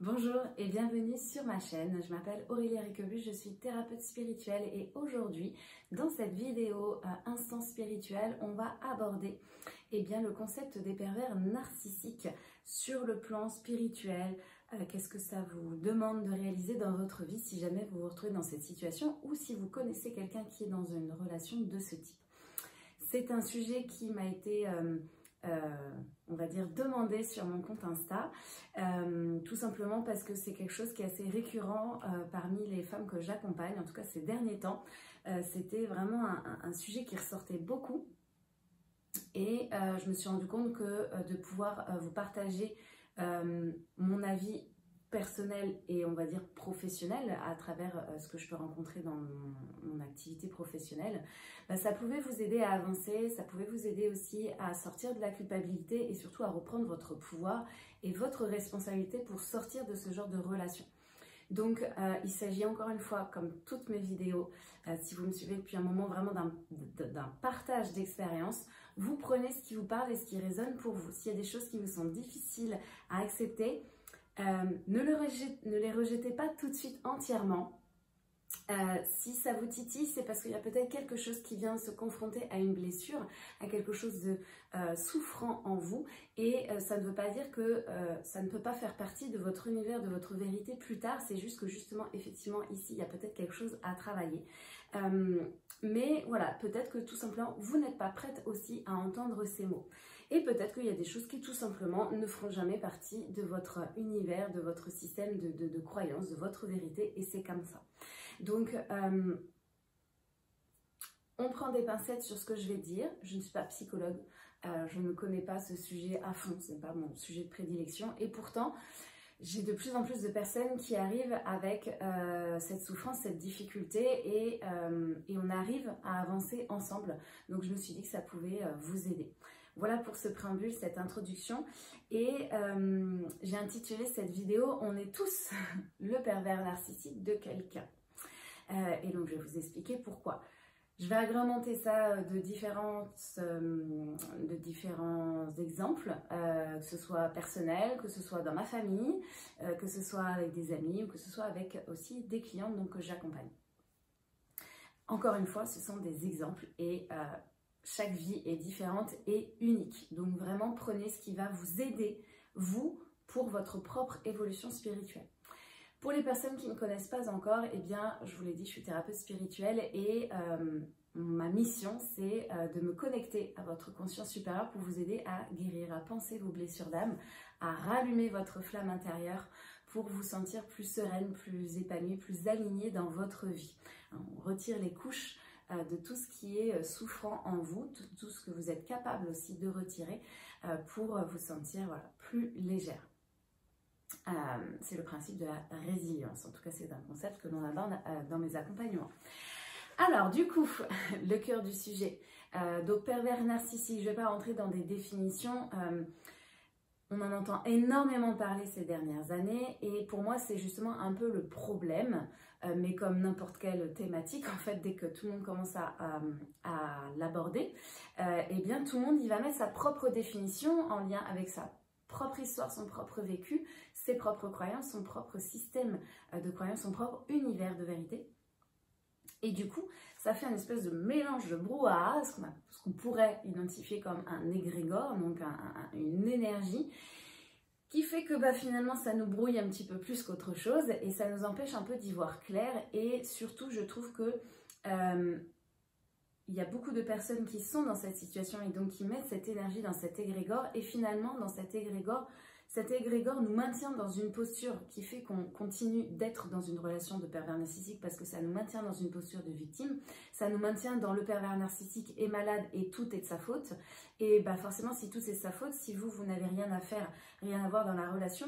Bonjour et bienvenue sur ma chaîne. Je m'appelle Aurélie Riquebus, je suis thérapeute spirituelle et aujourd'hui, dans cette vidéo Instant Spirituel, on va aborder le concept des pervers narcissiques sur le plan spirituel. Qu'est-ce que ça vous demande de réaliser dans votre vie si jamais vous vous retrouvez dans cette situation ou si vous connaissez quelqu'un qui est dans une relation de ce type. C'est un sujet qui m'a été on va dire demandé sur mon compte Insta, tout simplement parce que c'est quelque chose qui est assez récurrent parmi les femmes que j'accompagne, en tout cas ces derniers temps. C'était vraiment un sujet qui ressortait beaucoup et je me suis rendu compte que de pouvoir vous partager mon avis personnel et on va dire professionnel à travers ce que je peux rencontrer dans mon activité professionnelle, ça pouvait vous aider à avancer, ça pouvait vous aider aussi à sortir de la culpabilité et surtout à reprendre votre pouvoir et votre responsabilité pour sortir de ce genre de relation. Donc il s'agit encore une fois, comme toutes mes vidéos, si vous me suivez depuis un moment, vraiment d'un partage d'expérience. Vous prenez ce qui vous parle et ce qui résonne pour vous. S'il y a des choses qui vous sont difficiles à accepter, ne les rejetez pas tout de suite entièrement. Si ça vous titille, c'est parce qu'il y a peut-être quelque chose qui vient se confronter à une blessure, à quelque chose de souffrant en vous, et ça ne veut pas dire que ça ne peut pas faire partie de votre univers, de votre vérité plus tard. C'est juste que justement, effectivement, ici, il y a peut-être quelque chose à travailler. Mais voilà, peut-être que tout simplement, vous n'êtes pas prête aussi à entendre ces mots. Et peut-être qu'il y a des choses qui tout simplement ne feront jamais partie de votre univers, de votre système de croyances, de votre vérité, et c'est comme ça. Donc, on prend des pincettes sur ce que je vais dire. Je ne suis pas psychologue, je ne connais pas ce sujet à fond, ce n'est pas mon sujet de prédilection. Et pourtant, j'ai de plus en plus de personnes qui arrivent avec cette souffrance, cette difficulté et on arrive à avancer ensemble. Donc, je me suis dit que ça pouvait vous aider. Voilà pour ce préambule, cette introduction. Et j'ai intitulé cette vidéo « On est tous le pervers narcissique de quelqu'un ». Et donc, je vais vous expliquer pourquoi. Je vais agrémenter ça de différents exemples, que ce soit personnel, que ce soit dans ma famille, que ce soit avec des amis ou que ce soit avec aussi des clients donc, que j'accompagne. Encore une fois, ce sont des exemples et chaque vie est différente et unique. Donc vraiment, prenez ce qui va vous aider, vous, pour votre propre évolution spirituelle. Pour les personnes qui ne me connaissent pas encore, eh bien, je vous l'ai dit, je suis thérapeute spirituelle et ma mission, c'est de me connecter à votre conscience supérieure pour vous aider à guérir, à penser vos blessures d'âme, à rallumer votre flamme intérieure pour vous sentir plus sereine, plus épanouie, plus alignée dans votre vie. On retire les couches de tout ce qui est souffrant en vous, tout ce que vous êtes capable aussi de retirer pour vous sentir voilà, plus légère. C'est le principe de la résilience. En tout cas, c'est un concept que l'on aborde dans mes accompagnements. Alors, du coup, le cœur du sujet. Donc, pervers narcissique, je ne vais pas rentrer dans des définitions. On en entend énormément parler ces dernières années et pour moi, c'est justement un peu le problème. Mais comme n'importe quelle thématique, en fait, dès que tout le monde commence à l'aborder, eh bien, tout le monde y va mettre sa propre définition en lien avec sa propre histoire, son propre vécu, ses propres croyances, son propre système de croyances, son propre univers de vérité. Et du coup, ça fait un espèce de mélange de brouhaha, ce qu'on pourrait identifier comme un égrégore, donc une énergie, qui fait que finalement ça nous brouille un petit peu plus qu'autre chose et ça nous empêche un peu d'y voir clair. Et surtout, je trouve que il y a beaucoup de personnes qui sont dans cette situation et donc qui mettent cette énergie dans cet égrégore et finalement dans cet égrégore nous maintient dans une posture qui fait qu'on continue d'être dans une relation de pervers narcissique parce que ça nous maintient dans une posture de victime, ça nous maintient dans le pervers narcissique est malade et tout est de sa faute. Et forcément, si tout est de sa faute, si vous n'avez rien à faire, rien à voir dans la relation,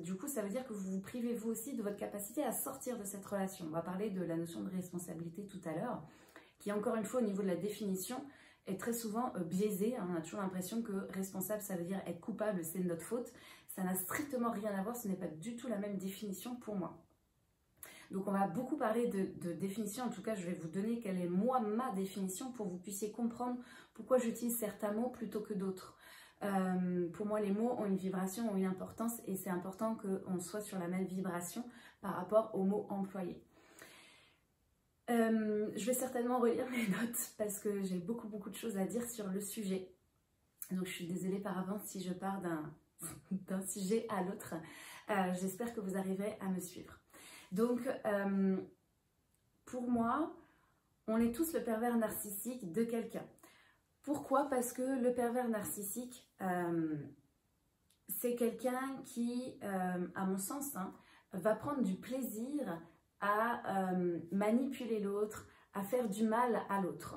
du coup, ça veut dire que vous vous privez vous aussi de votre capacité à sortir de cette relation. On va parler de la notion de responsabilité tout à l'heure, qui encore une fois au niveau de la définition est très souvent biaisée. On a toujours l'impression que responsable, ça veut dire être coupable, c'est de notre faute. Ça n'a strictement rien à voir, ce n'est pas du tout la même définition pour moi. Donc on va beaucoup parler de définition, en tout cas je vais vous donner quelle est moi ma définition pour que vous puissiez comprendre pourquoi j'utilise certains mots plutôt que d'autres. Pour moi, les mots ont une vibration, ont une importance et c'est important qu'on soit sur la même vibration par rapport aux mots employés. Je vais certainement relire mes notes parce que j'ai beaucoup de choses à dire sur le sujet. Donc je suis désolée par avance si je pars d'un sujet à l'autre. J'espère que vous arriverez à me suivre. Donc pour moi, on est tous le pervers narcissique de quelqu'un. Pourquoi? Parce que le pervers narcissique, c'est quelqu'un qui, à mon sens, hein, va prendre du plaisir à manipuler l'autre, à faire du mal à l'autre.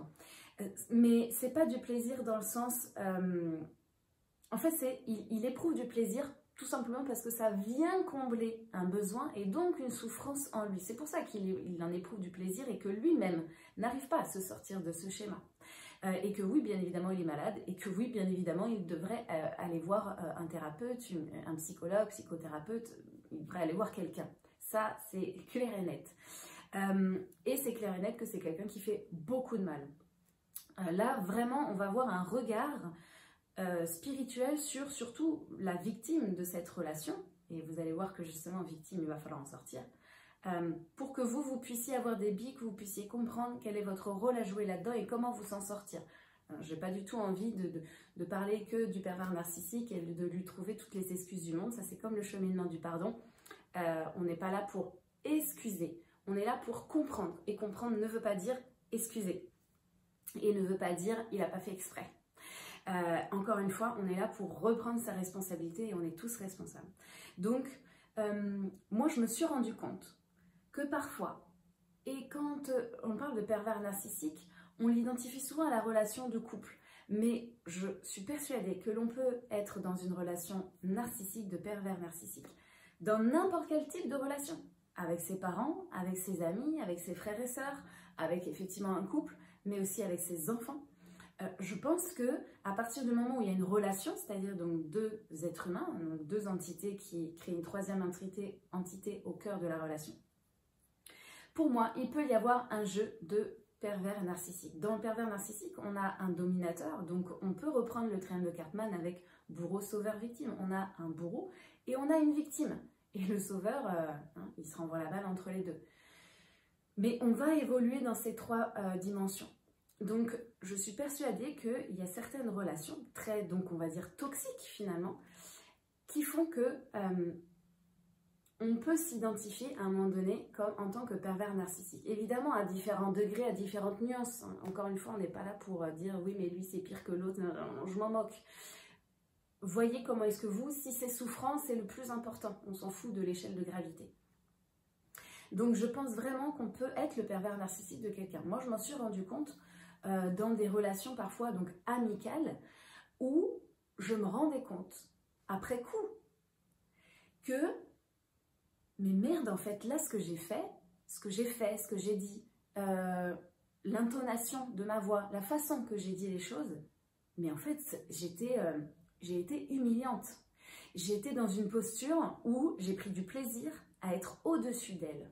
Mais c'est pas du plaisir dans le sens... en fait, il éprouve du plaisir tout simplement parce que ça vient combler un besoin et donc une souffrance en lui. C'est pour ça qu'il en éprouve du plaisir et que lui-même n'arrive pas à se sortir de ce schéma. Et que oui, bien évidemment, il est malade et que oui, bien évidemment, il devrait aller voir un thérapeute, un psychologue, psychothérapeute, il devrait aller voir quelqu'un. Ça, c'est clair et net. Et c'est clair et net que c'est quelqu'un qui fait beaucoup de mal. Là, vraiment, on va avoir un regard spirituel sur surtout la victime de cette relation. Et vous allez voir que justement, victime, il va falloir en sortir. Pour que vous puissiez avoir des billes, que vous puissiez comprendre quel est votre rôle à jouer là-dedans et comment vous s'en sortir. Je n'ai pas du tout envie de parler que du pervers narcissique et de lui trouver toutes les excuses du monde. Ça, c'est comme le cheminement du pardon. On n'est pas là pour excuser. On est là pour comprendre. Et comprendre ne veut pas dire excuser. Et ne veut pas dire il n'a pas fait exprès. Encore une fois, on est là pour reprendre sa responsabilité et on est tous responsables. Donc, moi, je me suis rendu compte que parfois, et quand on parle de pervers narcissique, on l'identifie souvent à la relation de couple. Mais je suis persuadée que l'on peut être dans une relation narcissique, de pervers narcissique, dans n'importe quel type de relation, avec ses parents, avec ses amis, avec ses frères et sœurs, avec effectivement un couple, mais aussi avec ses enfants. Je pense que à partir du moment où il y a une relation, c'est-à-dire donc deux êtres humains, donc deux entités qui créent une troisième entité au cœur de la relation, pour moi, il peut y avoir un jeu de pervers narcissique. Dans le pervers narcissique, on a un dominateur, donc on peut reprendre le triangle de Cartman avec bourreau, sauveur, victime. On a un bourreau et on a une victime. Et le sauveur, il se renvoie la balle entre les deux. Mais on va évoluer dans ces trois dimensions. Donc, je suis persuadée qu'il y a certaines relations, très, donc on va dire toxiques finalement, qui font que on peut s'identifier à un moment donné comme en tant que pervers narcissique. Évidemment, à différents degrés, à différentes nuances. Encore une fois, on n'est pas là pour dire oui, mais lui c'est pire que l'autre, je m'en moque. Voyez comment est-ce que vous, si c'est souffrant, c'est le plus important. On s'en fout de l'échelle de gravité. Donc, je pense vraiment qu'on peut être le pervers narcissique de quelqu'un. Moi, je m'en suis rendu compte dans des relations parfois donc amicales où je me rendais compte, après coup, que mais merde, en fait, là, ce que j'ai fait, ce que j'ai dit, l'intonation de ma voix, la façon que j'ai dit les choses, mais en fait, j'ai été humiliante. J'ai été dans une posture où j'ai pris du plaisir à être au-dessus d'elle.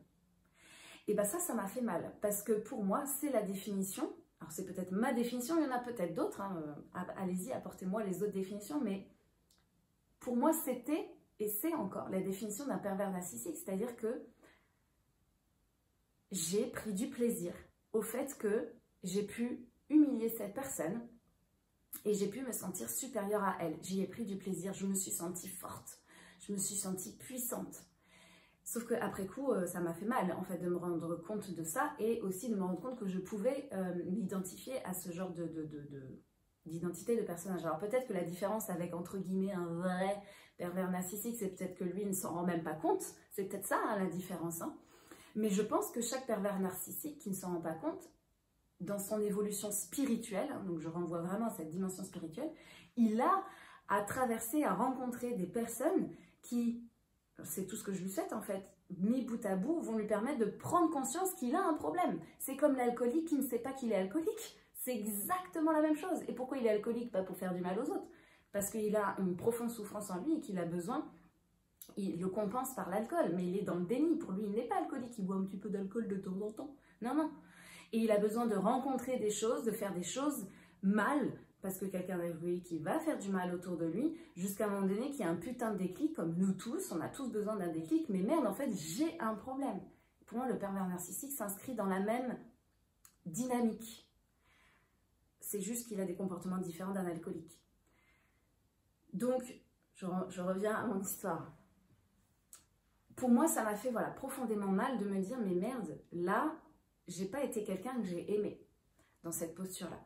Et bien ça m'a fait mal, parce que pour moi, c'est la définition, alors c'est peut-être ma définition, il y en a peut-être d'autres, hein, allez-y, apportez-moi les autres définitions, mais pour moi, c'était... Et c'est encore la définition d'un pervers narcissique, c'est-à-dire que j'ai pris du plaisir au fait que j'ai pu humilier cette personne et j'ai pu me sentir supérieure à elle. J'y ai pris du plaisir, je me suis sentie forte, je me suis sentie puissante. Sauf qu'après coup, ça m'a fait mal en fait de me rendre compte de ça et aussi de me rendre compte que je pouvais m'identifier à ce genre d'identité de personnage. Alors peut-être que la différence avec entre guillemets un vrai pervers narcissique, c'est peut-être que lui ne s'en rend même pas compte, c'est peut-être ça hein, la différence. Hein. Mais je pense que chaque pervers narcissique qui ne s'en rend pas compte, dans son évolution spirituelle, hein, donc je renvoie vraiment à cette dimension spirituelle, il a à traverser, à rencontrer des personnes qui, c'est tout ce que je lui souhaite en fait, mis bout à bout, vont lui permettre de prendre conscience qu'il a un problème. C'est comme l'alcoolique qui ne sait pas qu'il est alcoolique. C'est exactement la même chose. Et pourquoi il est alcoolique? Pas pour faire du mal aux autres. Parce qu'il a une profonde souffrance en lui et qu'il a besoin, il le compense par l'alcool. Mais il est dans le déni. Pour lui, il n'est pas alcoolique. Il boit un petit peu d'alcool de temps en temps. Non, non. Et il a besoin de rencontrer des choses, de faire des choses mal parce que quelqu'un d'égoïste qui va faire du mal autour de lui, jusqu'à un moment donné qu'il y a un putain de déclic, comme nous tous, on a tous besoin d'un déclic, mais merde, en fait, j'ai un problème. Pour moi, le pervers narcissique s'inscrit dans la même dynamique. C'est juste qu'il a des comportements différents d'un alcoolique. Donc, je reviens à mon histoire. Pour moi, ça m'a fait profondément mal de me dire, mais merde, là, j'ai pas été quelqu'un que j'ai aimé dans cette posture-là.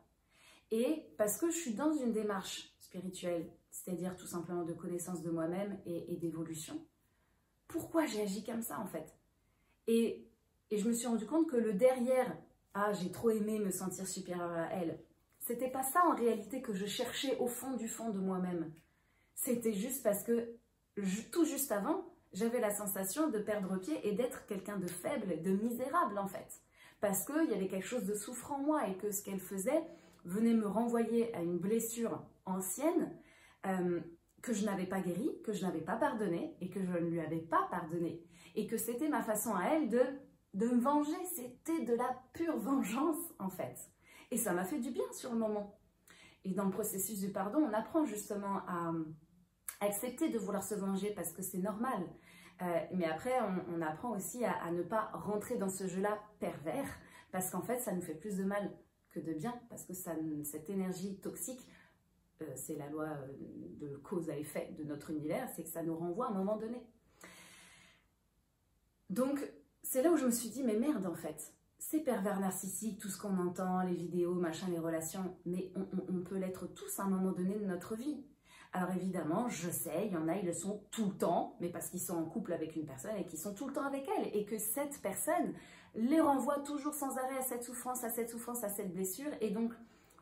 Et parce que je suis dans une démarche spirituelle, c'est-à-dire tout simplement de connaissance de moi-même et d'évolution, pourquoi j'ai agi comme ça en fait? Et je me suis rendu compte que le derrière, ah j'ai trop aimé me sentir supérieure à elle, c'était pas ça en réalité que je cherchais au fond du fond de moi-même. C'était juste parce que tout juste avant, j'avais la sensation de perdre pied et d'être quelqu'un de faible, de misérable en fait. Parce qu'il y avait quelque chose de souffrant en moi et que ce qu'elle faisait venait me renvoyer à une blessure ancienne que je n'avais pas guérie, que je n'avais pas pardonnée et que je ne lui avais pas pardonnée. Et que c'était ma façon à elle de me venger. C'était de la pure vengeance en fait. Et ça m'a fait du bien sur le moment. Et dans le processus du pardon, on apprend justement à accepter de vouloir se venger parce que c'est normal. Mais après, on apprend aussi à ne pas rentrer dans ce jeu-là pervers parce qu'en fait, ça nous fait plus de mal que de bien parce que cette énergie toxique, c'est la loi de cause à effet de notre univers, c'est que ça nous renvoie à un moment donné. Donc, c'est là où je me suis dit, mais merde en fait, c'est pervers narcissique, tout ce qu'on entend, les vidéos, machin, les relations, mais on peut l'être tous à un moment donné de notre vie. Alors évidemment, je sais, il y en a, ils le sont tout le temps, mais parce qu'ils sont en couple avec une personne et qu'ils sont tout le temps avec elle, et que cette personne les renvoie toujours sans arrêt à cette souffrance, à cette souffrance, à cette blessure, et donc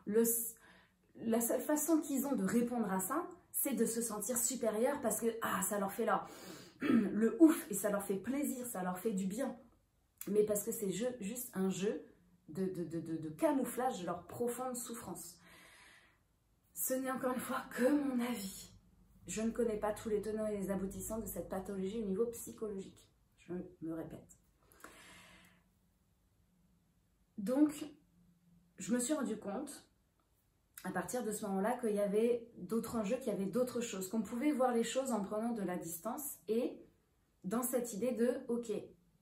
la seule façon qu'ils ont de répondre à ça, c'est de se sentir supérieur parce que ça leur fait le ouf, et ça leur fait plaisir, ça leur fait du bien, mais parce que c'est juste un jeu de camouflage de leur profonde souffrance. Ce n'est encore une fois que mon avis. Je ne connais pas tous les tenants et les aboutissants de cette pathologie au niveau psychologique. Je me répète. Donc, je me suis rendu compte, à partir de ce moment-là, qu'il y avait d'autres enjeux, qu'il y avait d'autres choses, qu'on pouvait voir les choses en prenant de la distance et dans cette idée de, ok,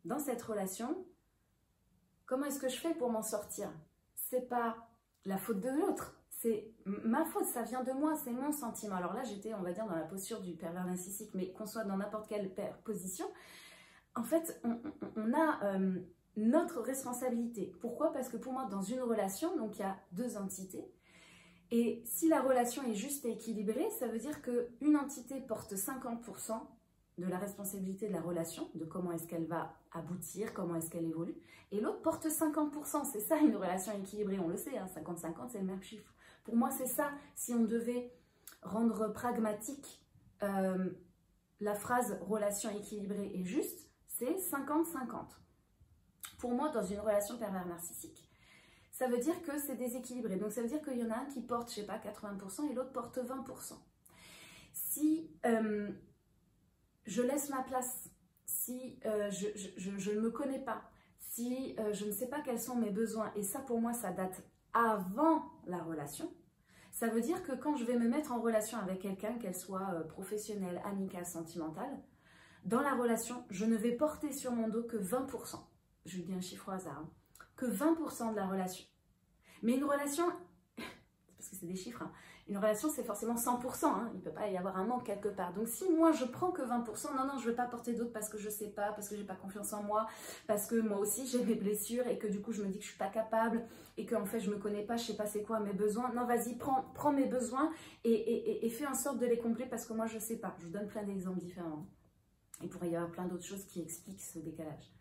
dans cette relation, comment est-ce que je fais pour m'en sortir? C'est pas la faute de l'autre. C'est ma faute, ça vient de moi, c'est mon sentiment. Alors là, j'étais, on va dire, dans la posture du pervers narcissique, mais qu'on soit dans n'importe quelle position, en fait, on a notre responsabilité. Pourquoi? Parce que pour moi, dans une relation, donc il y a deux entités, et si la relation est juste et équilibrée, ça veut dire qu'une entité porte 50% de la responsabilité de la relation, de comment est-ce qu'elle va aboutir, comment est-ce qu'elle évolue, et l'autre porte 50%. C'est ça une relation équilibrée, on le sait, hein, 50-50 c'est le même chiffre. Pour moi c'est ça, si on devait rendre pragmatique la phrase relation équilibrée et juste, c'est 50-50. Pour moi dans une relation pervers narcissique, ça veut dire que c'est déséquilibré, donc ça veut dire qu'il y en a un qui porte, je sais pas, 80% et l'autre porte 20%. Si je laisse ma place, si je ne me connais pas, si je ne sais pas quels sont mes besoins, et ça pour moi ça date avant la relation, ça veut dire que quand je vais me mettre en relation avec quelqu'un, qu'elle soit professionnelle, amicale, sentimentale, dans la relation, je ne vais porter sur mon dos que 20%, je dis un chiffre au hasard, hein, que 20% de la relation. Mais une relation, parce que c'est des chiffres, hein, une relation, c'est forcément 100%, hein. Il ne peut pas y avoir un manque quelque part. Donc si moi, je prends que 20%, non, je ne veux pas porter d'autres parce que je ne sais pas, parce que je n'ai pas confiance en moi, parce que moi aussi, j'ai mes blessures et que du coup, je me dis que je ne suis pas capable et qu'en fait, je ne me connais pas, je ne sais pas c'est quoi mes besoins. Non, vas-y, prends mes besoins et fais en sorte de les combler parce que moi, je ne sais pas. Je vous donne plein d'exemples différents. Il pourrait y avoir plein d'autres choses qui expliquent ce décalage.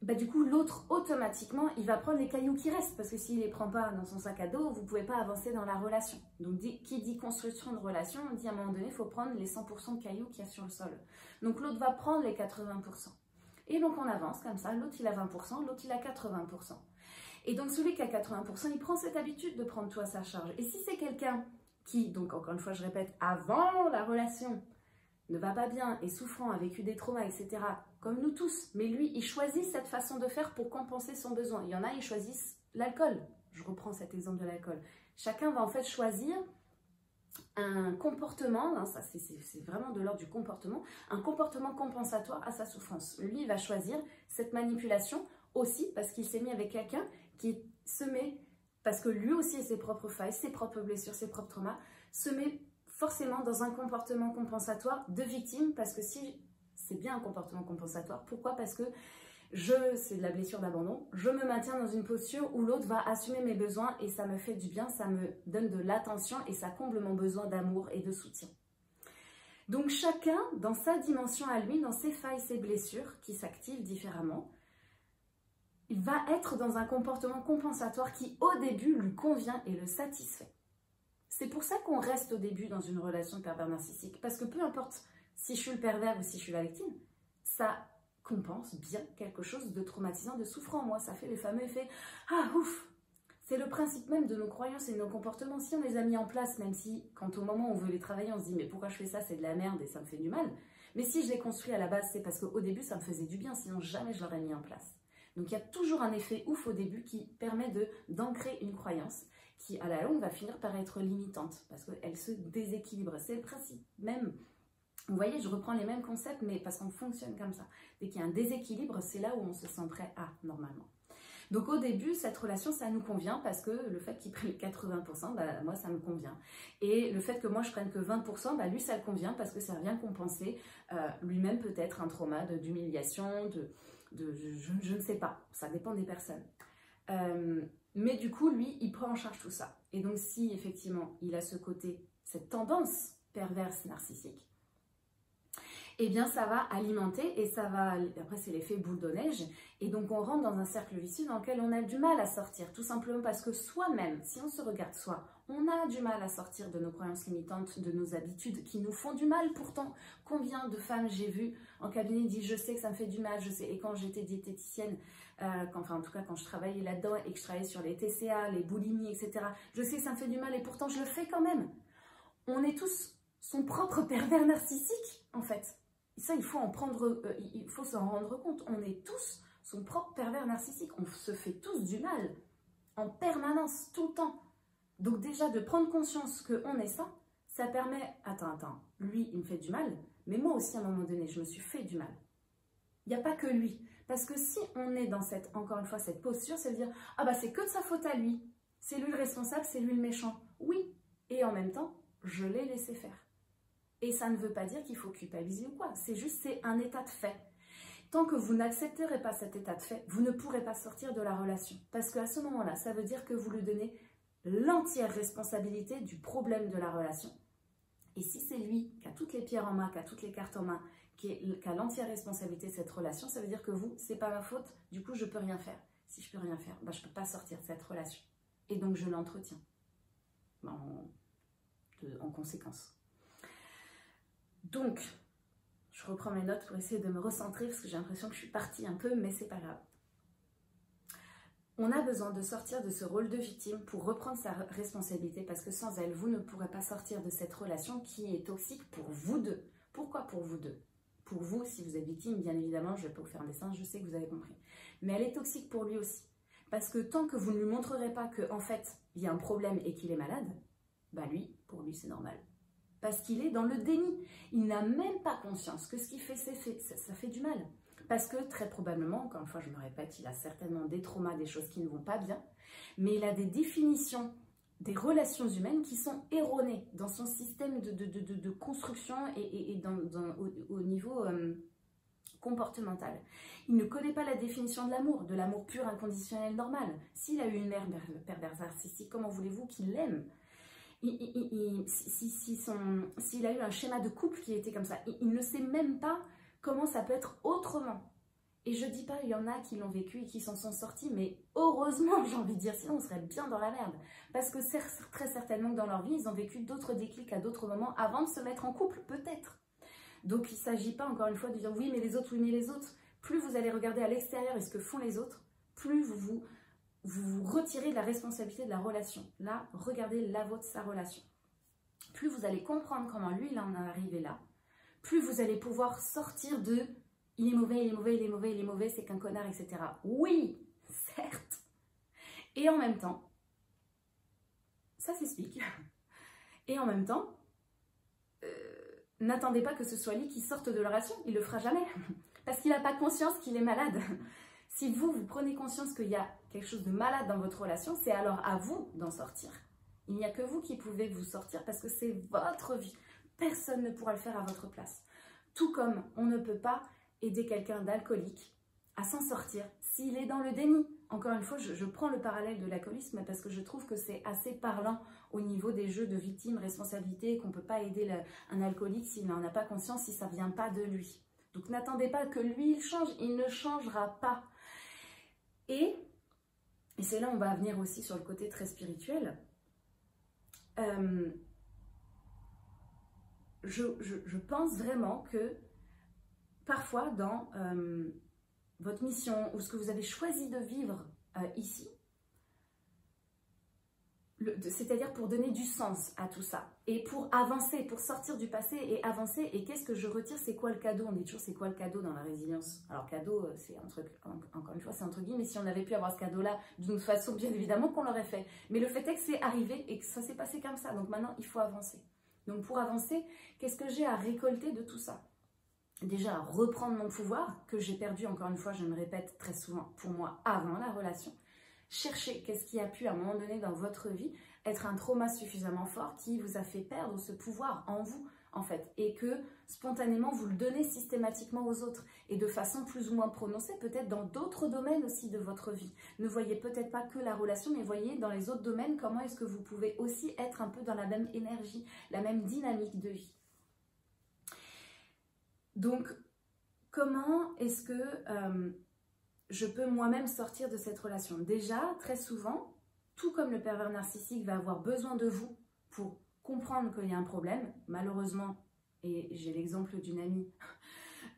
Bah, du coup, l'autre, automatiquement, il va prendre les cailloux qui restent. Parce que s'il ne les prend pas dans son sac à dos, vous ne pouvez pas avancer dans la relation. Donc, qui dit construction de relation, on dit à un moment donné, il faut prendre les 100% de cailloux qu'il y a sur le sol. Donc, l'autre va prendre les 80%. Et donc, on avance comme ça. L'autre, il a 20%, l'autre, il a 80%. Et donc, celui qui a 80%, il prend cette habitude de prendre tout à sa charge. Et si c'est quelqu'un qui, donc encore une fois, je répète, avant la relation, ne va pas bien, est souffrant, a vécu des traumas, etc., comme nous tous, mais lui, il choisit cette façon de faire pour compenser son besoin. Il y en a, ils choisissent l'alcool, je reprends cet exemple de l'alcool. Chacun va en fait choisir un comportement, hein, ça c'est vraiment de l'ordre du comportement, un comportement compensatoire à sa souffrance. Lui, il va choisir cette manipulation aussi parce qu'il s'est mis avec quelqu'un qui se met, parce que lui aussi a ses propres failles, ses propres blessures, ses propres traumas, se met forcément dans un comportement compensatoire de victime, parce que si c'est bien un comportement compensatoire, pourquoi? Parce que c'est de la blessure d'abandon, je me maintiens dans une posture où l'autre va assumer mes besoins et ça me fait du bien, ça me donne de l'attention et ça comble mon besoin d'amour et de soutien. Donc chacun, dans sa dimension à lui, dans ses failles, ses blessures qui s'activent différemment, il va être dans un comportement compensatoire qui au début lui convient et le satisfait. C'est pour ça qu'on reste au début dans une relation de pervers narcissique, parce que peu importe si je suis le pervers ou si je suis la victime, ça compense bien quelque chose de traumatisant, de souffrant. Moi, ça fait le fameux effet « Ah, ouf !» C'est le principe même de nos croyances et de nos comportements. Si on les a mis en place, même si, quand au moment où on veut les travailler, on se dit « Mais pourquoi je fais ça? C'est de la merde et ça me fait du mal. » Mais si je les construis à la base, c'est parce qu'au début, ça me faisait du bien, sinon jamais je l'aurais mis en place. Donc, il y a toujours un effet ouf au début qui permet d'ancrer une croyance qui, à la longue, va finir par être limitante parce qu'elle se déséquilibre. C'est le principe même. Vous voyez, je reprends les mêmes concepts, mais parce qu'on fonctionne comme ça. Dès qu'il y a un déséquilibre, c'est là où on se sent prêt à, normalement. Donc au début, cette relation, ça nous convient parce que le fait qu'il prenne 80%, bah, moi, ça me convient. Et le fait que moi, je prenne que 20%, bah, lui, ça le convient parce que ça vient compenser lui-même peut-être un trauma d'humiliation, je ne sais pas, ça dépend des personnes. Mais du coup, lui, il prend en charge tout ça. Et donc si, effectivement, il a ce côté, cette tendance perverse narcissique, eh bien ça va alimenter et ça va, après c'est l'effet boule de neige, et donc on rentre dans un cercle vicieux dans lequel on a du mal à sortir, tout simplement parce que soi-même, si on se regarde soi, on a du mal à sortir de nos croyances limitantes, de nos habitudes qui nous font du mal. Pourtant, combien de femmes j'ai vues en cabinet disent je sais que ça me fait du mal, je sais, et quand j'étais diététicienne, enfin en tout cas quand je travaillais là-dedans et que je travaillais sur les TCA, les boulimies, etc., je sais que ça me fait du mal et pourtant je le fais quand même. On est tous son propre pervers narcissique en fait. Ça, il faut s'en rendre compte. On est tous son propre pervers narcissique. On se fait tous du mal, en permanence, tout le temps. Donc déjà, de prendre conscience qu'on est ça, ça permet... Attends, lui, il me fait du mal, mais moi aussi, à un moment donné, je me suis fait du mal. Il n'y a pas que lui. Parce que si on est dans cette, encore une fois, cette posture, c'est de dire « Ah bah c'est que de sa faute à lui. C'est lui le responsable, c'est lui le méchant. » Oui, et en même temps, je l'ai laissé faire. Et ça ne veut pas dire qu'il faut culpabiliser ou quoi. C'est juste, c'est un état de fait. Tant que vous n'accepterez pas cet état de fait, vous ne pourrez pas sortir de la relation. Parce qu'à ce moment-là, ça veut dire que vous lui donnez l'entière responsabilité du problème de la relation. Et si c'est lui qui a toutes les pierres en main, qui a toutes les cartes en main, qui a l'entière responsabilité de cette relation, ça veut dire que vous, c'est pas ma faute, du coup, je peux rien faire. Si je peux rien faire, bah, je peux pas sortir de cette relation. Et donc, je l'entretiens. En conséquence. Donc, je reprends mes notes pour essayer de me recentrer parce que j'ai l'impression que je suis partie un peu, mais c'est pas grave. On a besoin de sortir de ce rôle de victime pour reprendre sa responsabilité parce que sans elle, vous ne pourrez pas sortir de cette relation qui est toxique pour vous deux. Pourquoi pour vous deux? Pour vous, si vous êtes victime, bien évidemment, je vais pas vous faire un dessin, je sais que vous avez compris. Mais elle est toxique pour lui aussi. Parce que tant que vous ne lui montrerez pas qu'en fait, il y a un problème et qu'il est malade, bah lui, pour lui, c'est normal. Parce qu'il est dans le déni. Il n'a même pas conscience que ce qu'il fait, ça fait du mal. Parce que très probablement, encore une fois je me répète, il a certainement des traumas, des choses qui ne vont pas bien, mais il a des définitions des relations humaines qui sont erronées dans son système de construction et au niveau comportemental. Il ne connaît pas la définition de l'amour pur, inconditionnel, normal. S'il a eu une mère perverse narcissique, comment voulez-vous qu'il l'aime? S'il a eu un schéma de couple qui était comme ça, il ne sait même pas comment ça peut être autrement. Et je dis pas, il y en a qui l'ont vécu et qui s'en sont sortis, mais heureusement, j'ai envie de dire, sinon on serait bien dans la merde. Parce que très certainement que dans leur vie, ils ont vécu d'autres déclics à d'autres moments avant de se mettre en couple, peut-être. Donc il ne s'agit pas, encore une fois, de dire oui, mais les autres, oui, mais les autres. Plus vous allez regarder à l'extérieur et ce que font les autres, plus vous retirez de la responsabilité de la relation. Là, regardez la vôtre, sa relation. Plus vous allez comprendre comment lui, il en est arrivé là, plus vous allez pouvoir sortir de « il est mauvais, il est mauvais, il est mauvais, il est mauvais, c'est qu'un connard, etc. » Oui, certes. Et en même temps, ça s'explique. Et en même temps, n'attendez pas que ce soit lui qui sorte de la relation, il ne le fera jamais. Parce qu'il n'a pas conscience qu'il est malade. Si vous prenez conscience qu'il y a quelque chose de malade dans votre relation, c'est alors à vous d'en sortir. Il n'y a que vous qui pouvez vous sortir parce que c'est votre vie. Personne ne pourra le faire à votre place. Tout comme on ne peut pas aider quelqu'un d'alcoolique à s'en sortir s'il est dans le déni. Encore une fois, je prends le parallèle de l'alcoolisme parce que je trouve que c'est assez parlant au niveau des jeux de victime, responsabilité, qu'on ne peut pas aider un alcoolique s'il n'en a pas conscience, si ça ne vient pas de lui. Donc n'attendez pas que lui il change, il ne changera pas. Et c'est là on va venir aussi sur le côté très spirituel. Je pense vraiment que parfois dans votre mission ou ce que vous avez choisi de vivre ici, c'est-à-dire pour donner du sens à tout ça et pour avancer, pour sortir du passé et avancer. Et qu'est-ce que je retire? C'est quoi le cadeau? On dit toujours c'est quoi le cadeau dans la résilience? Alors cadeau, c'est encore une fois, c'est entre guillemets, mais si on avait pu avoir ce cadeau-là d'une façon, bien évidemment qu'on l'aurait fait. Mais le fait est que c'est arrivé et que ça s'est passé comme ça. Donc maintenant, il faut avancer. Donc pour avancer, qu'est-ce que j'ai à récolter de tout ça? Déjà, reprendre mon pouvoir, que j'ai perdu, encore une fois, je me répète très souvent, pour moi, avant la relation. Cherchez qu'est-ce qui a pu, à un moment donné dans votre vie, être un trauma suffisamment fort qui vous a fait perdre ce pouvoir en vous, en fait. Et que, spontanément, vous le donnez systématiquement aux autres. Et de façon plus ou moins prononcée, peut-être dans d'autres domaines aussi de votre vie. Ne voyez peut-être pas que la relation, mais voyez dans les autres domaines comment est-ce que vous pouvez aussi être un peu dans la même énergie, la même dynamique de vie. Donc, comment est-ce que je peux moi-même sortir de cette relation? Déjà, très souvent, tout comme le pervers narcissique va avoir besoin de vous pour comprendre qu'il y a un problème, malheureusement, et j'ai l'exemple d'une amie,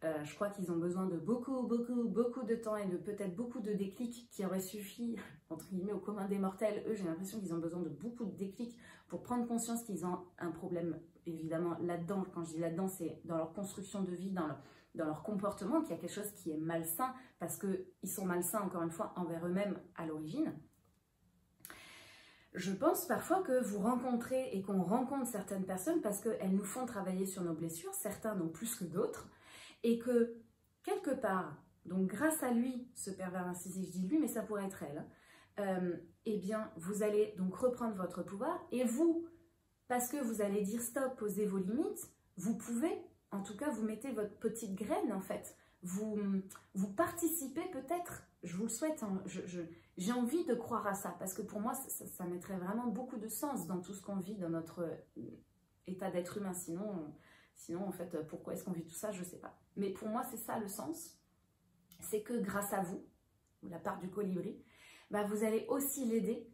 je crois qu'ils ont besoin de beaucoup de temps et de peut-être beaucoup de déclics qui auraient suffi, entre guillemets, au commun des mortels. Eux, j'ai l'impression qu'ils ont besoin de beaucoup de déclics pour prendre conscience qu'ils ont un problème, évidemment, là-dedans. Quand je dis là-dedans, c'est dans leur construction de vie, dans leur comportement, qu'il y a quelque chose qui est malsain, parce qu'ils sont malsains, encore une fois, envers eux-mêmes à l'origine. Je pense parfois que vous rencontrez et qu'on rencontre certaines personnes parce qu'elles nous font travailler sur nos blessures, certains non plus que d'autres, et que quelque part, donc grâce à lui, ce pervers narcissique, je dis lui, mais ça pourrait être elle, eh bien, vous allez donc reprendre votre pouvoir, et vous, parce que vous allez dire stop, posez vos limites, vous pouvez, en tout cas, vous mettez votre petite graine, en fait. Vous participez peut-être, je vous le souhaite, hein, j'ai envie de croire à ça, parce que pour moi, ça mettrait vraiment beaucoup de sens dans tout ce qu'on vit, dans notre état d'être humain. Sinon, en fait, pourquoi est-ce qu'on vit tout ça, je ne sais pas. Mais pour moi, c'est ça le sens. C'est que grâce à vous, la part du colibri, bah, vous allez aussi l'aider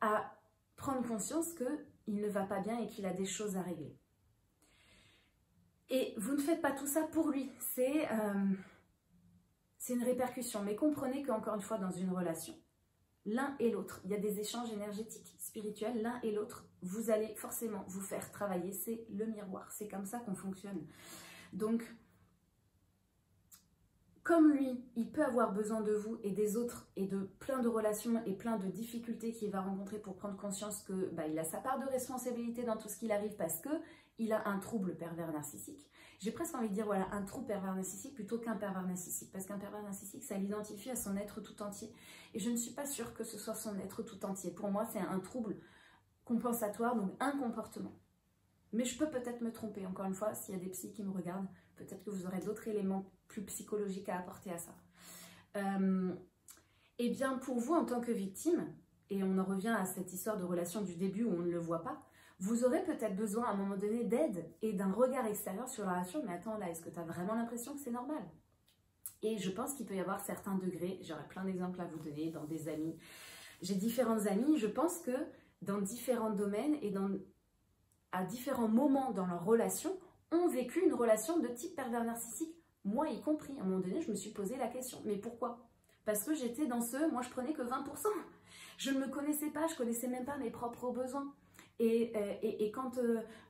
à prendre conscience qu'il ne va pas bien et qu'il a des choses à régler. Et vous ne faites pas tout ça pour lui, c'est une répercussion. Mais comprenez qu'encore une fois, dans une relation, l'un et l'autre, il y a des échanges énergétiques, spirituels, l'un et l'autre, vous allez forcément vous faire travailler, c'est le miroir, c'est comme ça qu'on fonctionne. Donc, comme lui, il peut avoir besoin de vous et des autres et de plein de relations et plein de difficultés qu'il va rencontrer pour prendre conscience que bah, il a sa part de responsabilité dans tout ce qu'il arrive parce qu'il a un trouble pervers narcissique. J'ai presque envie de dire voilà, un trouble pervers narcissique plutôt qu'un pervers narcissique, parce qu'un pervers narcissique, ça l'identifie à son être tout entier. Et je ne suis pas sûre que ce soit son être tout entier. Pour moi, c'est un trouble compensatoire, donc un comportement. Mais je peux peut-être me tromper, encore une fois, s'il y a des psys qui me regardent, peut-être que vous aurez d'autres éléments plus psychologiques à apporter à ça. Eh bien, pour vous, en tant que victime, et on en revient à cette histoire de relation du début où on ne le voit pas, vous aurez peut-être besoin à un moment donné d'aide et d'un regard extérieur sur la relation. Mais attends, là, est-ce que tu as vraiment l'impression que c'est normal? Et je pense qu'il peut y avoir certains degrés, j'aurais plein d'exemples à vous donner dans des amis. J'ai différentes amies, je pense que dans différents domaines et à différents moments dans leur relation, ont vécu une relation de type pervers narcissique, moi y compris. À un moment donné, je me suis posé la question, mais pourquoi? Parce que j'étais dans moi je prenais que 20%. Je ne me connaissais pas, je ne connaissais même pas mes propres besoins. Et quand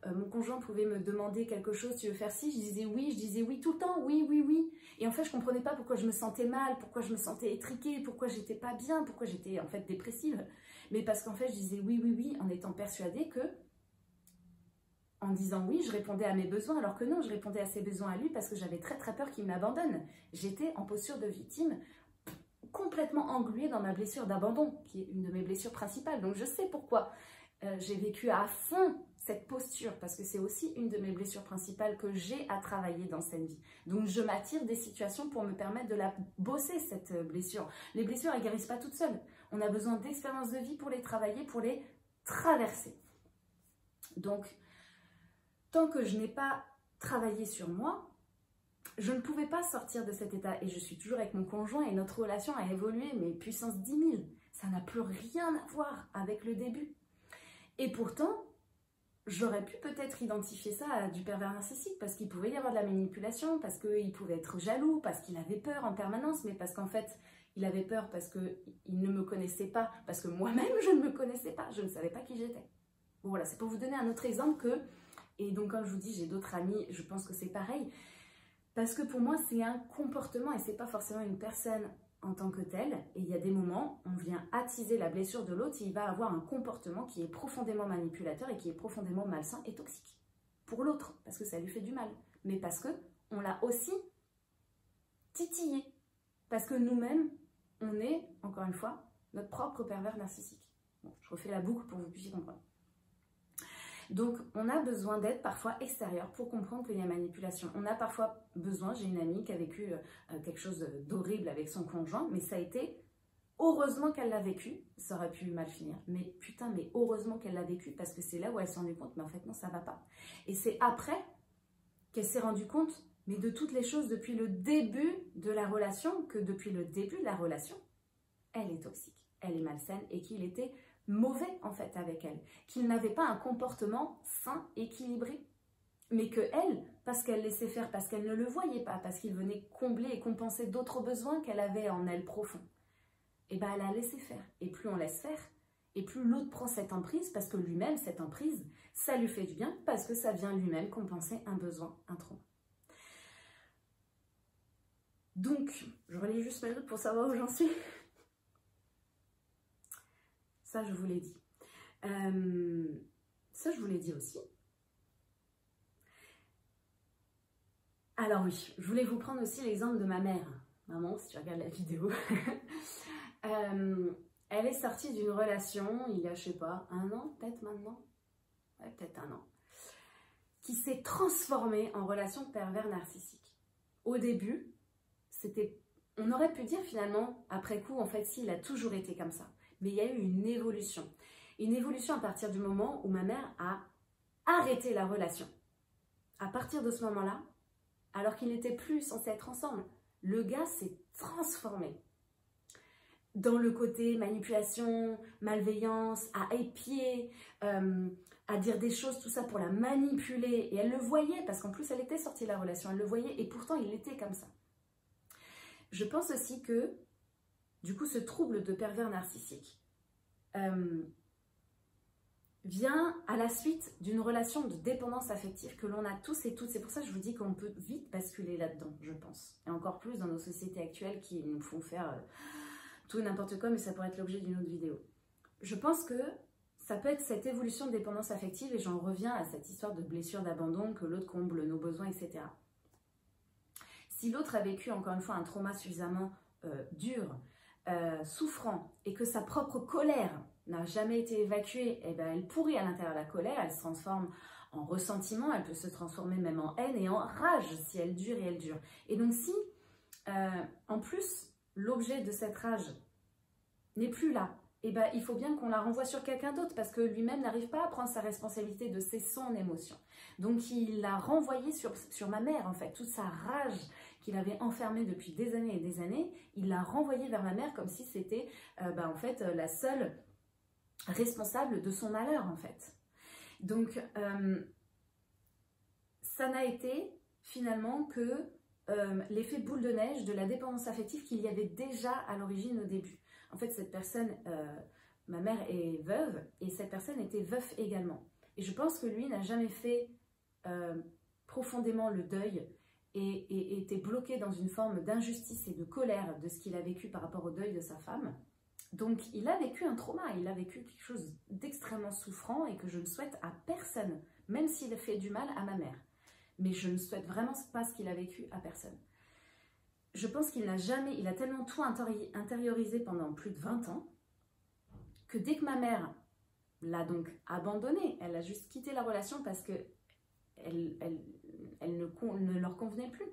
mon conjoint pouvait me demander quelque chose, tu veux faire ci, je disais oui tout le temps, oui. Et en fait, je ne comprenais pas pourquoi je me sentais mal, pourquoi je me sentais étriquée, pourquoi j'étais pas bien, pourquoi j'étais en fait dépressive. Mais parce qu'en fait, je disais oui, oui, oui, en étant persuadée que, en disant oui, je répondais à mes besoins, alors que non, je répondais à ses besoins à lui parce que j'avais très très peur qu'il m'abandonne. J'étais en posture de victime, complètement engluée dans ma blessure d'abandon, qui est une de mes blessures principales. Donc je sais pourquoi j'ai vécu à fond cette posture, parce que c'est aussi une de mes blessures principales que j'ai à travailler dans cette vie. Donc je m'attire des situations pour me permettre de la bosser, cette blessure. Les blessures, elles ne guérissent pas toutes seules. On a besoin d'expériences de vie pour les travailler, pour les traverser. Donc, tant que je n'ai pas travaillé sur moi, je ne pouvais pas sortir de cet état. Et je suis toujours avec mon conjoint et notre relation a évolué, mais puissance 10 000. Ça n'a plus rien à voir avec le début. Et pourtant, j'aurais pu peut-être identifier ça à du pervers narcissique, parce qu'il pouvait y avoir de la manipulation, parce qu'il pouvait être jaloux, parce qu'il avait peur en permanence, mais parce qu'en fait, il avait peur parce qu'il ne me connaissait pas, parce que moi-même, je ne me connaissais pas, je ne savais pas qui j'étais. Bon, voilà, c'est pour vous donner un autre exemple que, et donc comme je vous dis, j'ai d'autres amis, je pense que c'est pareil, parce que pour moi, c'est un comportement et c'est pas forcément une personne en tant que telle. Et il y a des moments, on vient attiser la blessure de l'autre, il va avoir un comportement qui est profondément manipulateur et qui est profondément malsain et toxique. Pour l'autre, parce que ça lui fait du mal, mais parce que on l'a aussi titillé. Parce que nous-mêmes, on est, encore une fois, notre propre pervers narcissique. Bon, je refais la boucle pour que vous puissiez comprendre. Donc, on a besoin d'aide parfois extérieure pour comprendre qu'il y a manipulation. On a parfois besoin, j'ai une amie qui a vécu quelque chose d'horrible avec son conjoint, mais ça a été, heureusement qu'elle l'a vécu, ça aurait pu mal finir, mais putain, mais heureusement qu'elle l'a vécu, parce que c'est là où elle s'est rendue compte, mais en fait non, ça va pas. Et c'est après qu'elle s'est rendue compte, mais de toutes les choses depuis le début de la relation, que depuis le début de la relation, elle est toxique, elle est malsaine, et qu'il était mauvais en fait avec elle, qu'il n'avait pas un comportement sain, équilibré, mais que elle, parce qu'elle laissait faire, parce qu'elle ne le voyait pas, parce qu'il venait combler et compenser d'autres besoins qu'elle avait en elle profond, et ben elle a laissé faire. Et plus on laisse faire, et plus l'autre prend cette emprise, parce que lui-même, cette emprise, ça lui fait du bien, parce que ça vient lui-même compenser un besoin, un trauma. Donc, je relis juste mes notes pour savoir où j'en suis. Ça, je vous l'ai dit. Ça, je vous l'ai dit aussi. Alors oui, je voulais vous prendre aussi l'exemple de ma mère. Maman, si tu regardes la vidéo. Elle est sortie d'une relation, il y a, je sais pas, 1 an, peut-être maintenant. Ouais, peut-être 1 an. Qui s'est transformée en relation pervers narcissique. Au début, c'était... On aurait pu dire finalement, après coup, en fait, si, il a toujours été comme ça. Mais il y a eu une évolution. Une évolution à partir du moment où ma mère a arrêté la relation. À partir de ce moment-là, alors qu'ils n'étaient plus censés être ensemble, le gars s'est transformé. Dans le côté manipulation, malveillance, à épier, à dire des choses, tout ça pour la manipuler. Et elle le voyait, parce qu'en plus elle était sortie de la relation, elle le voyait, et pourtant il était comme ça. Je pense aussi que, du coup, ce trouble de pervers narcissique vient à la suite d'une relation de dépendance affective que l'on a tous et toutes. C'est pour ça que je vous dis qu'on peut vite basculer là-dedans, je pense. Et encore plus dans nos sociétés actuelles qui nous font faire tout et n'importe quoi, mais ça pourrait être l'objet d'une autre vidéo. Je pense que ça peut être cette évolution de dépendance affective, et j'en reviens à cette histoire de blessure d'abandon, que l'autre comble nos besoins, etc. Si l'autre a vécu, encore une fois, un trauma suffisamment dur, souffrant, et que sa propre colère n'a jamais été évacuée, eh ben, elle pourrit à l'intérieur de la colère, elle se transforme en ressentiment, elle peut se transformer même en haine et en rage si elle dure et elle dure. Et donc si, en plus, l'objet de cette rage n'est plus là, eh ben, il faut bien qu'on la renvoie sur quelqu'un d'autre, parce que lui-même n'arrive pas à prendre sa responsabilité de son émotion. Donc il l'a renvoyé sur ma mère, en fait, toute sa rage qu'il avait enfermée depuis des années, il l'a renvoyée vers ma mère comme si c'était en fait la seule responsable de son malheur, en fait. Donc ça n'a été finalement que l'effet boule de neige de la dépendance affective qu'il y avait déjà à l'origine au début. En fait, cette personne, ma mère est veuve, et cette personne était veuf également. Et je pense que lui n'a jamais fait profondément le deuil et était bloqué dans une forme d'injustice et de colère de ce qu'il a vécu par rapport au deuil de sa femme. Donc il a vécu un trauma, il a vécu quelque chose d'extrêmement souffrant et que je ne souhaite à personne, même s'il a fait du mal à ma mère. Mais je ne souhaite vraiment pas ce qu'il a vécu à personne. Je pense qu'il n'a jamais, il a tellement tout intériorisé pendant plus de 20 ans, que dès que ma mère l'a donc abandonné, elle a juste quitté la relation parce que elle ne leur convenait plus.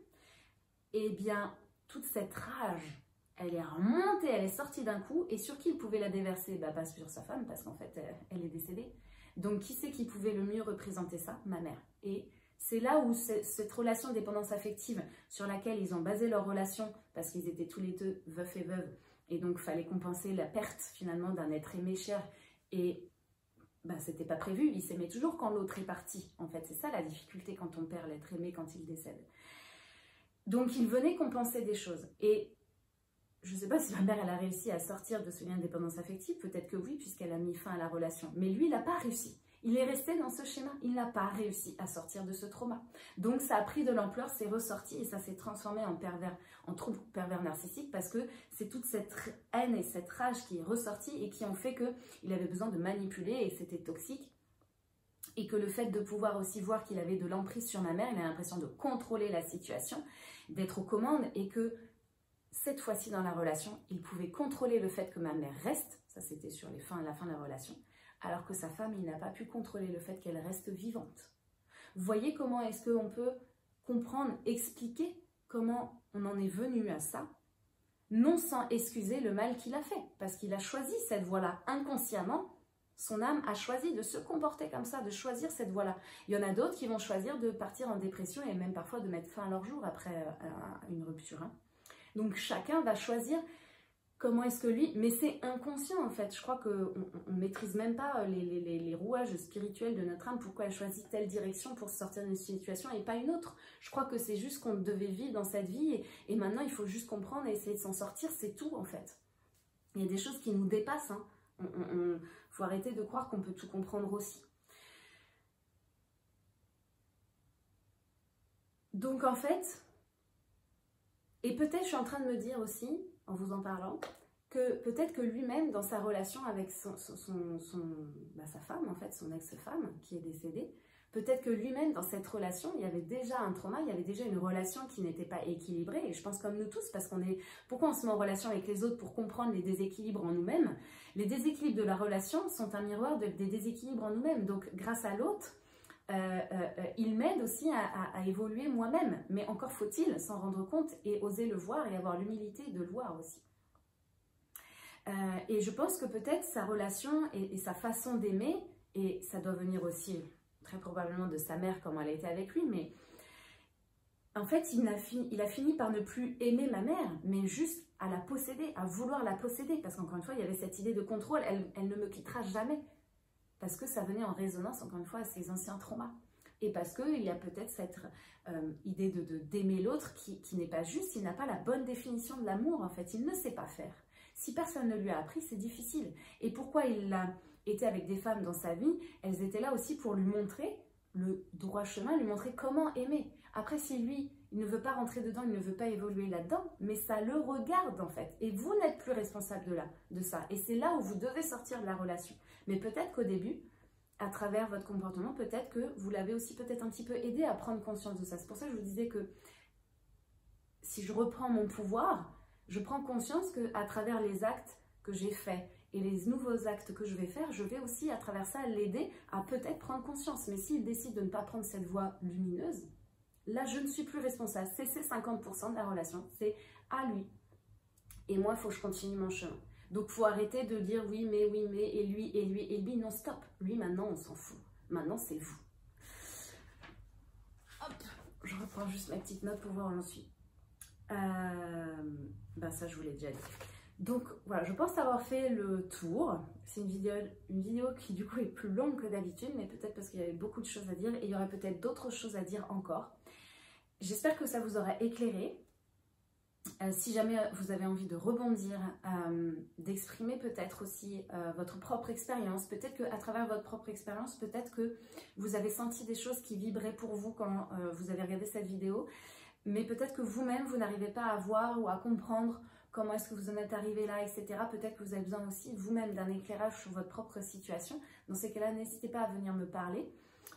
Et bien, toute cette rage, elle est remontée, elle est sortie d'un coup, et sur qui il pouvait la déverser? Pas sur sa femme, parce qu'en fait, elle est décédée. Donc, qui c'est qui pouvait le mieux représenter ça? Ma mère. Et c'est là où cette relation de dépendance affective sur laquelle ils ont basé leur relation, parce qu'ils étaient tous les deux veufs et veuves, et donc il fallait compenser la perte finalement d'un être aimé cher, et c'était pas prévu, ils s'aimaient toujours quand l'autre est parti. En fait, c'est ça la difficulté quand on perd l'être aimé quand il décède. Donc ils venaient compenser des choses. Et je ne sais pas si ma mère elle a réussi à sortir de ce lien de dépendance affective, peut-être que oui, puisqu'elle a mis fin à la relation. Mais lui, il n'a pas réussi. Il est resté dans ce schéma, il n'a pas réussi à sortir de ce trauma. Donc ça a pris de l'ampleur, c'est ressorti et ça s'est transformé en trouble pervers narcissique parce que c'est toute cette haine et cette rage qui est ressortie et qui ont fait qu'il avait besoin de manipuler et que c'était toxique. Et que le fait de pouvoir aussi voir qu'il avait de l'emprise sur ma mère, il a l'impression de contrôler la situation, d'être aux commandes et que cette fois-ci dans la relation, il pouvait contrôler le fait que ma mère reste, ça c'était sur la fin de la relation, alors que sa femme, il n'a pas pu contrôler le fait qu'elle reste vivante. Vous voyez comment est-ce qu'on peut comprendre, expliquer comment on en est venu à ça, non sans excuser le mal qu'il a fait, parce qu'il a choisi cette voie-là inconsciemment. Son âme a choisi de se comporter comme ça, de choisir cette voie-là. Il y en a d'autres qui vont choisir de partir en dépression et même parfois de mettre fin à leur jour après une rupture. Donc chacun va choisir comment est-ce que lui... Mais c'est inconscient en fait. Je crois qu'on ne maîtrise même pas les rouages spirituels de notre âme. Pourquoi elle choisit telle direction pour sortir d'une situation et pas une autre? Je crois que c'est juste qu'on devait vivre dans cette vie et maintenant il faut juste comprendre et essayer de s'en sortir. C'est tout en fait. Il y a des choses qui nous dépassent. Faut arrêter de croire qu'on peut tout comprendre aussi. Donc en fait, et peut-être je suis en train de me dire aussi, en vous en parlant, que peut-être que lui-même, dans sa relation avec sa femme, en fait, son ex-femme qui est décédée, peut-être que lui-même, dans cette relation, il y avait déjà un trauma, il y avait déjà une relation qui n'était pas équilibrée. Et je pense comme nous tous, parce qu'on est... Pourquoi on se met en relation avec les autres? Pour comprendre les déséquilibres en nous-mêmes. Les déséquilibres de la relation sont un miroir des déséquilibres en nous-mêmes. Donc, grâce à l'autre, il m'aide aussi à évoluer moi-même. Mais encore faut-il s'en rendre compte et oser le voir et avoir l'humilité de le voir aussi. Et je pense que peut-être sa relation et sa façon d'aimer, et ça doit venir aussi... très probablement de sa mère, comment elle a été avec lui, mais en fait, il a fini par ne plus aimer ma mère, mais juste à la posséder, à vouloir la posséder, parce qu'encore une fois, il y avait cette idée de contrôle, elle ne me quittera jamais, parce que ça venait en résonance, encore une fois, à ses anciens traumas, et parce qu'il y a peut-être cette idée d'aimer l'autre qui n'est pas juste, il n'a pas la bonne définition de l'amour, en fait, il ne sait pas faire. Si personne ne lui a appris, c'est difficile. Et pourquoi il l'a était avec des femmes dans sa vie, elles étaient là aussi pour lui montrer le droit chemin, lui montrer comment aimer. Après, si lui, il ne veut pas rentrer dedans, il ne veut pas évoluer là-dedans, mais ça le regarde en fait. Et vous n'êtes plus responsable de ça. Et c'est là où vous devez sortir de la relation. Mais peut-être qu'au début, à travers votre comportement, peut-être que vous l'avez aussi peut-être un petit peu aidé à prendre conscience de ça. C'est pour ça que je vous disais que si je reprends mon pouvoir, je prends conscience qu'à travers les actes que j'ai faits, et les nouveaux actes que je vais faire, je vais aussi à travers ça l'aider à peut-être prendre conscience. Mais s'il décide de ne pas prendre cette voie lumineuse, là je ne suis plus responsable. C'est ces 50% de la relation, c'est à lui. Et moi, il faut que je continue mon chemin. Donc il faut arrêter de dire oui, mais, et lui, non stop. Lui maintenant, on s'en fout. Maintenant, c'est vous. Hop, je reprends juste ma petite note pour voir où j'en suis. Ça, je vous l'ai déjà dit. Donc voilà, je pense avoir fait le tour. C'est une vidéo qui du coup est plus longue que d'habitude, mais peut-être parce qu'il y avait beaucoup de choses à dire et il y aurait peut-être d'autres choses à dire encore. J'espère que ça vous aura éclairé. Si jamais vous avez envie de rebondir, d'exprimer peut-être aussi votre propre expérience, peut-être qu'à travers votre propre expérience, peut-être que vous avez senti des choses qui vibraient pour vous quand vous avez regardé cette vidéo, mais peut-être que vous-même, vous n'arrivez pas à voir ou à comprendre comment est-ce que vous en êtes arrivé là, etc. Peut-être que vous avez besoin aussi vous-même d'un éclairage sur votre propre situation. Dans ces cas-là, n'hésitez pas à venir me parler,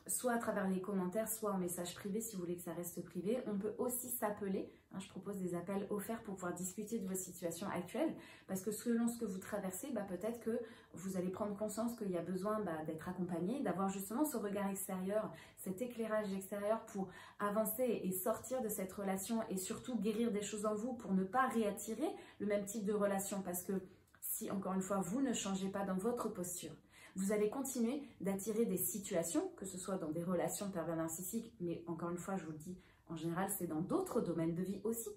soit à travers les commentaires, soit en message privé si vous voulez que ça reste privé. On peut aussi s'appeler, je propose des appels offerts pour pouvoir discuter de vos situations actuelles, parce que selon ce que vous traversez, peut-être que vous allez prendre conscience qu'il y a besoin d'être accompagné, d'avoir justement ce regard extérieur, cet éclairage extérieur pour avancer et sortir de cette relation et surtout guérir des choses en vous pour ne pas réattirer le même type de relation, parce que si, encore une fois, vous ne changez pas dans votre posture, vous allez continuer d'attirer des situations, que ce soit dans des relations pervers narcissiques, mais encore une fois, je vous le dis, en général, c'est dans d'autres domaines de vie aussi.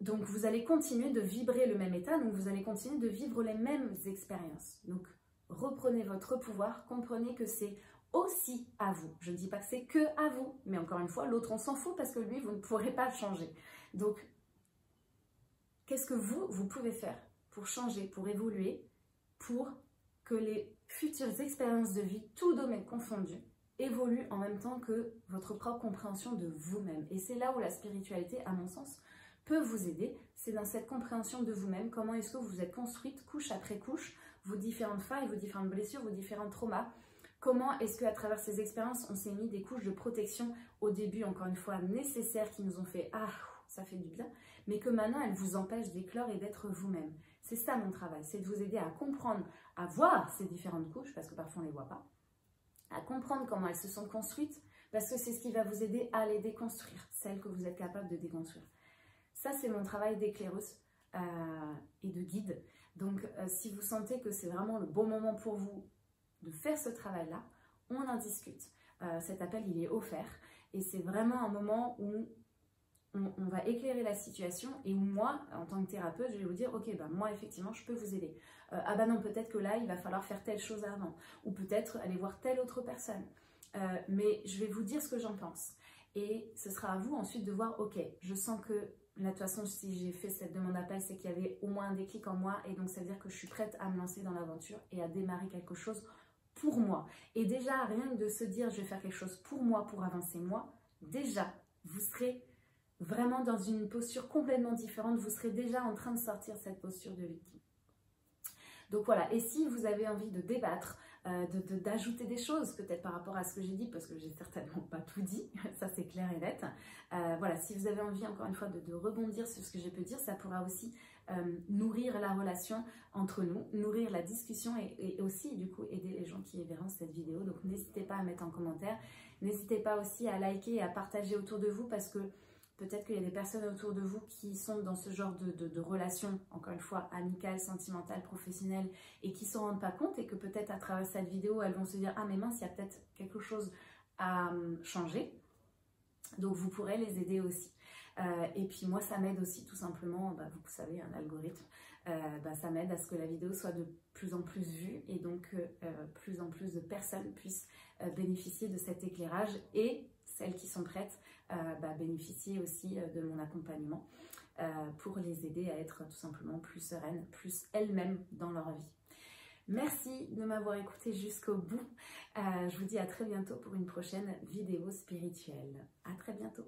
Donc, vous allez continuer de vibrer le même état, donc vous allez continuer de vivre les mêmes expériences. Donc, reprenez votre pouvoir, comprenez que c'est aussi à vous. Je ne dis pas que c'est que à vous, mais encore une fois, l'autre, on s'en fout parce que lui, vous ne pourrez pas le changer. Donc, qu'est-ce que vous pouvez faire pour changer, pour évoluer, pour que les futures expériences de vie, tout domaine confondu, évoluent en même temps que votre propre compréhension de vous-même. Et c'est là où la spiritualité, à mon sens, peut vous aider. C'est dans cette compréhension de vous-même, comment est-ce que vous êtes construite, couche après couche, vos différentes failles, vos différentes blessures, vos différents traumas. Comment est-ce qu'à travers ces expériences, on s'est mis des couches de protection au début, encore une fois, nécessaires, qui nous ont fait « Ah, ça fait du bien », mais que maintenant, elles vous empêchent d'éclore et d'être vous-même. C'est ça mon travail, c'est de vous aider à comprendre, à voir ces différentes couches, parce que parfois on ne les voit pas, à comprendre comment elles se sont construites, parce que c'est ce qui va vous aider à les déconstruire, celles que vous êtes capable de déconstruire. Ça, c'est mon travail d'éclaireuse et de guide. Donc, si vous sentez que c'est vraiment le bon moment pour vous de faire ce travail-là, on en discute. Cet appel, il est offert et c'est vraiment un moment où on va éclairer la situation et où moi, en tant que thérapeute, je vais vous dire, ok, moi, effectivement, je peux vous aider. Non, peut-être que là, il va falloir faire telle chose avant. Ou peut-être aller voir telle autre personne. Mais je vais vous dire ce que j'en pense. Et ce sera à vous ensuite de voir, ok, je sens que, de toute façon, si j'ai fait cette demande d'appel, c'est qu'il y avait au moins un déclic en moi. Et donc, ça veut dire que je suis prête à me lancer dans l'aventure et à démarrer quelque chose pour moi. Et déjà, rien que de se dire, je vais faire quelque chose pour moi, pour avancer moi, déjà, vous serez vraiment dans une posture complètement différente, vous serez déjà en train de sortir cette posture de victime. Donc voilà, et si vous avez envie de débattre, d'ajouter des choses, peut-être par rapport à ce que j'ai dit, parce que j'ai certainement pas tout dit, ça c'est clair et net. Voilà, si vous avez envie encore une fois de rebondir sur ce que j'ai pu dire, ça pourra aussi nourrir la relation entre nous, nourrir la discussion et aussi du coup aider les gens qui verront cette vidéo. Donc n'hésitez pas à mettre en commentaire, n'hésitez pas aussi à liker et à partager autour de vous, parce que peut-être qu'il y a des personnes autour de vous qui sont dans ce genre de relation, encore une fois, amicale, sentimentale, professionnelle, et qui ne s'en rendent pas compte, et que peut-être à travers cette vidéo, elles vont se dire « Ah mais mince, il y a peut-être quelque chose à changer ». Donc vous pourrez les aider aussi. Et puis moi, ça m'aide aussi tout simplement, vous savez, un algorithme, ça m'aide à ce que la vidéo soit de plus en plus vue, et donc plus en plus de personnes puissent bénéficier de cet éclairage, et celles qui sont prêtes bénéficier aussi de mon accompagnement pour les aider à être tout simplement plus sereines, plus elles-mêmes dans leur vie. Merci de m'avoir écouté jusqu'au bout. Je vous dis à très bientôt pour une prochaine vidéo spirituelle. À très bientôt.